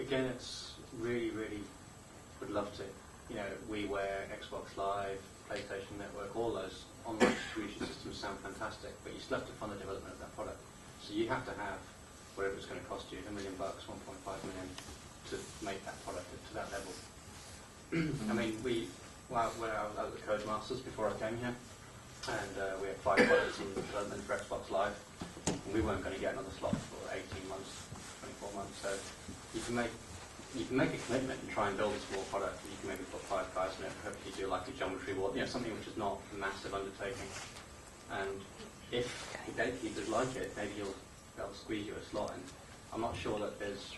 again, it's really, really would love to. You know, WiiWare, Xbox Live, PlayStation Network, all those online distribution systems sound fantastic, but you still have to fund the development of that product. So you have to have whatever it's going to cost you, $1 million, 1.5 million, to make that product to that level. I mean, when I was at the Codemasters before I came here, and we had 5 products in development for Xbox Live, and we weren't going to get another slot for 18 months, 24 months. So you can make a commitment and try and build a small product. You can maybe put 5 guys in it, hopefully do like a geometry board, you know, something which is not a massive undertaking. And if the gatekeepers like it, maybe they'll squeeze you a slot. And I'm not sure that there's,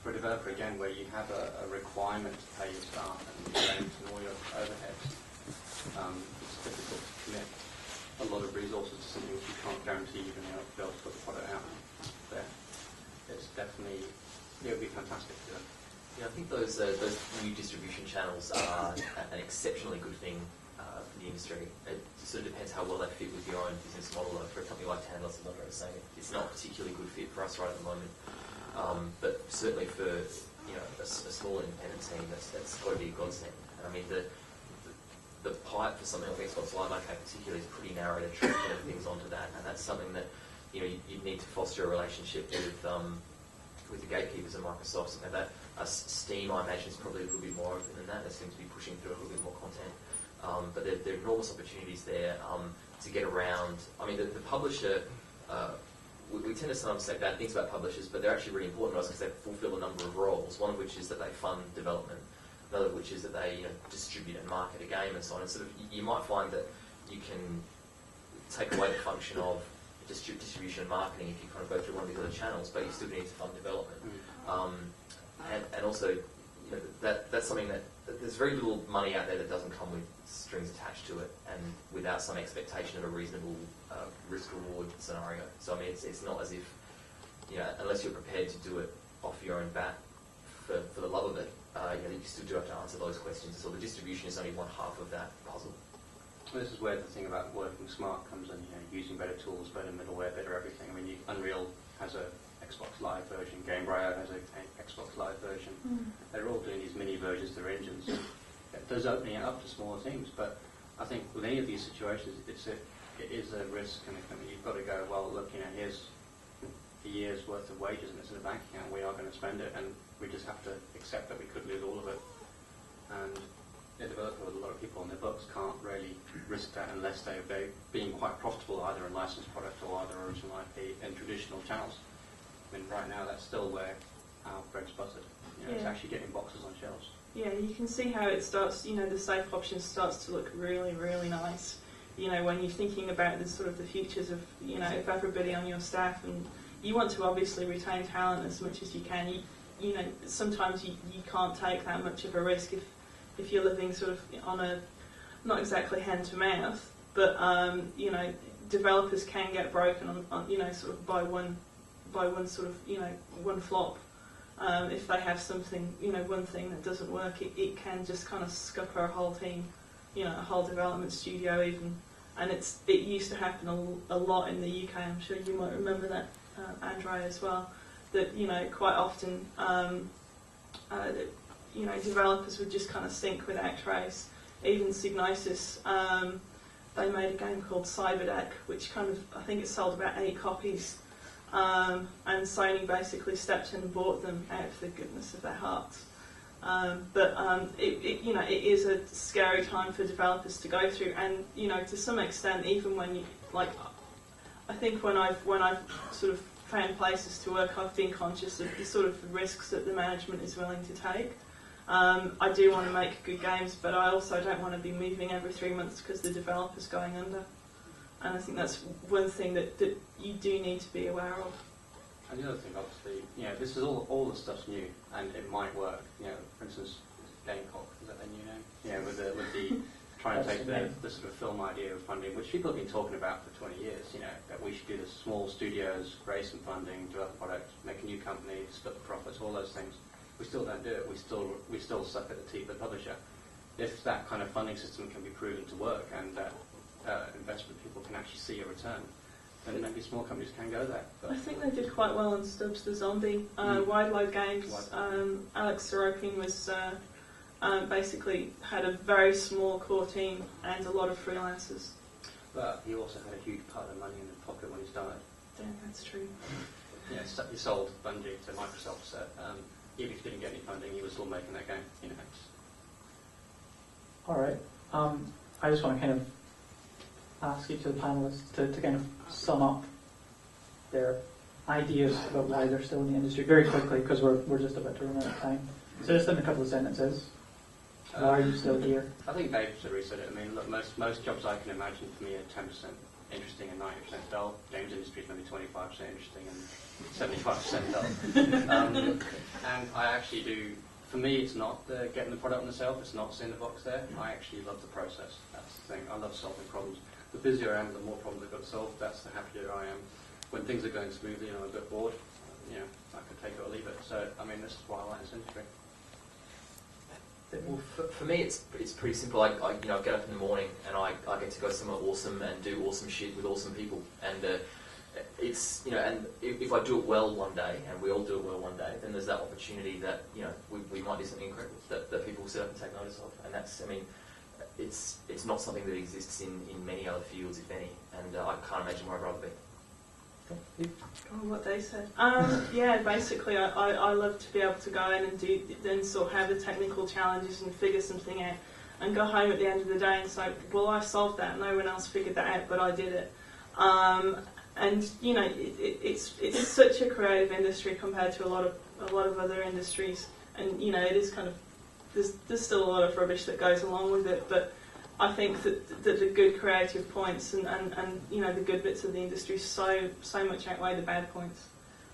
for a developer again, where you have a requirement to pay your staff and your rent and all your overheads, it's difficult to commit a lot of resources to something which you can't guarantee you're going to be able to put the product out there. It's definitely, it would be fantastic to do it. Yeah, I think those new distribution channels are an exceptionally good thing for the industry. It sort of depends how well they fit with your own business model. For a company like Tantalus, as Andrei was saying, it's not a particularly good fit for us right at the moment. But certainly for a small independent team, that's got to be a godsend. And I mean the pipe for something like Xbox Live Arcade particularly is pretty narrow to try to things onto that, and that's something that you'd need to foster a relationship with the gatekeepers of Microsoft, something like that. Steam, I imagine, is probably a little bit more open than that. They seem to be pushing through a little bit more content. But there are enormous opportunities there to get around. I mean, the publisher, we tend to sometimes say bad things about publishers, but they're actually really important to us because they fulfill a number of roles, one of which is that they fund development, another of which is that they distribute and market a game and so on. And sort of, you might find that you can take away the function of distribution and marketing if you kind of go through one of these other channels, but you still need to fund development. And also, that's something that there's very little money out there that doesn't come with strings attached to it and without some expectation of a reasonable risk-reward scenario. So I mean, it's not as if, unless you're prepared to do it off your own bat for the love of it, you still do have to answer those questions. So the distribution is only one half of that puzzle. This is where the thing about working smart comes in, using better tools, better middleware, better everything. I mean, Unreal has a Xbox Live version, Gamebryo has a Xbox Live version. They're all doing these mini versions of their engines. It does opening it up to smaller teams, but I think with any of these situations, it is a risk, and you've got to go, well, look, here's a year's worth of wages and it's in a bank account, we are going to spend it, and we just have to accept that we could lose all of it. And a developer with a lot of people on their books can't really risk that unless they're being quite profitable either in licensed product or either original IP in traditional channels. I mean, right now that's still where our bread's buttered. It's actually getting boxes on shelves. Yeah, you can see how it starts, the safe option starts to look really, really nice. When you're thinking about the sort of the futures of, if everybody on your staff, and you want to obviously retain talent as much as you can, sometimes you can't take that much of a risk if you're living sort of on a, not exactly hand to mouth, but, developers can get broken on sort of by one sort of, one flop. If they have something, one thing that doesn't work, it can just kind of scupper a whole team, a whole development studio even. And it used to happen a lot in the UK. I'm sure you might remember that, Andrei, as well. That quite often, developers would just kind of sink without trace. Even Psygnosis, they made a game called Cyberdeck, which I think it sold about 8 copies. And Sony basically stepped in and bought them out of the goodness of their hearts. But it is a scary time for developers to go through, and to some extent, even when you I think when I've sort of found places to work, I've been conscious of the sort of risks that the management is willing to take. I do want to make good games, but I also don't want to be moving every 3 months because the developer's going under. And I think that's one thing that you do need to be aware of. And the other thing, obviously, this is all the stuff's new, and it might work. For instance, Gamecock, is that their new name? With the trying to take the sort of film idea of funding, which people have been talking about for 20 years. That we should do the small studios, raise some funding, develop a product, make a new company, split the profits, all those things. We still don't do it. We still suck at the teeth of the publisher. If that kind of funding system can be proven to work and that investment people can actually see a return, then maybe small companies can go there. But I think they did quite well on Stubbs the Zombie. Wide Load Games, Alex Sorokin was basically had a very small core team and a lot of freelancers. But he also had a huge part of money in his pocket when he's died. Yeah, that's true. Yeah, he sold Bungie to Microsoft, so even if he didn't get any funding, he was still making that game. You know. All right. I just want to kind of ask each of the panelists to kind of sum up their ideas about why they're still in the industry very quickly, because we're just about to run out of time. So just in a couple of sentences, why are you still here? I think Dave should reset it. I mean, look, most jobs I can imagine for me are 10% interesting and 90% dull. Games industry is maybe 25% interesting and 75% dull. And I actually do. For me, it's not getting the product on the shelf. It's not seeing the box there. I actually love the process. That's the thing. I love solving problems. The busier I am, the more problems I've got to solve. That's the happier I am. When things are going smoothly and I'm a bit bored, I could take it or leave it. So, I mean, this is why I like this industry. Well, for me, it's pretty simple. I get up in the morning and I get to go somewhere awesome and do awesome shit with awesome people. And it's and if I do it well one day, and we all do it well one day, then there's that opportunity that we might do something incredible that people will sit up and take notice of. And that's, I mean, it's not something that exists in many other fields, if any. And I can't imagine where I'd rather be. Oh, what they said. Yeah, basically, I love to be able to go in and then sort of have the technical challenges and figure something out, and go home at the end of the day and say, well, I solved that. No one else figured that out, but I did it. And it's such a creative industry compared to a lot of other industries, and it is kind of there's still a lot of rubbish that goes along with it, but I think that the good creative points and the good bits of the industry so much outweigh the bad points.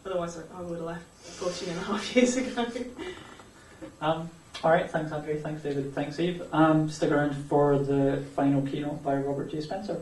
Otherwise, I would have left 14.5 years ago. All right, thanks Andrei, thanks David, thanks Eve. Stick around for the final keynote by Robert J. Spencer.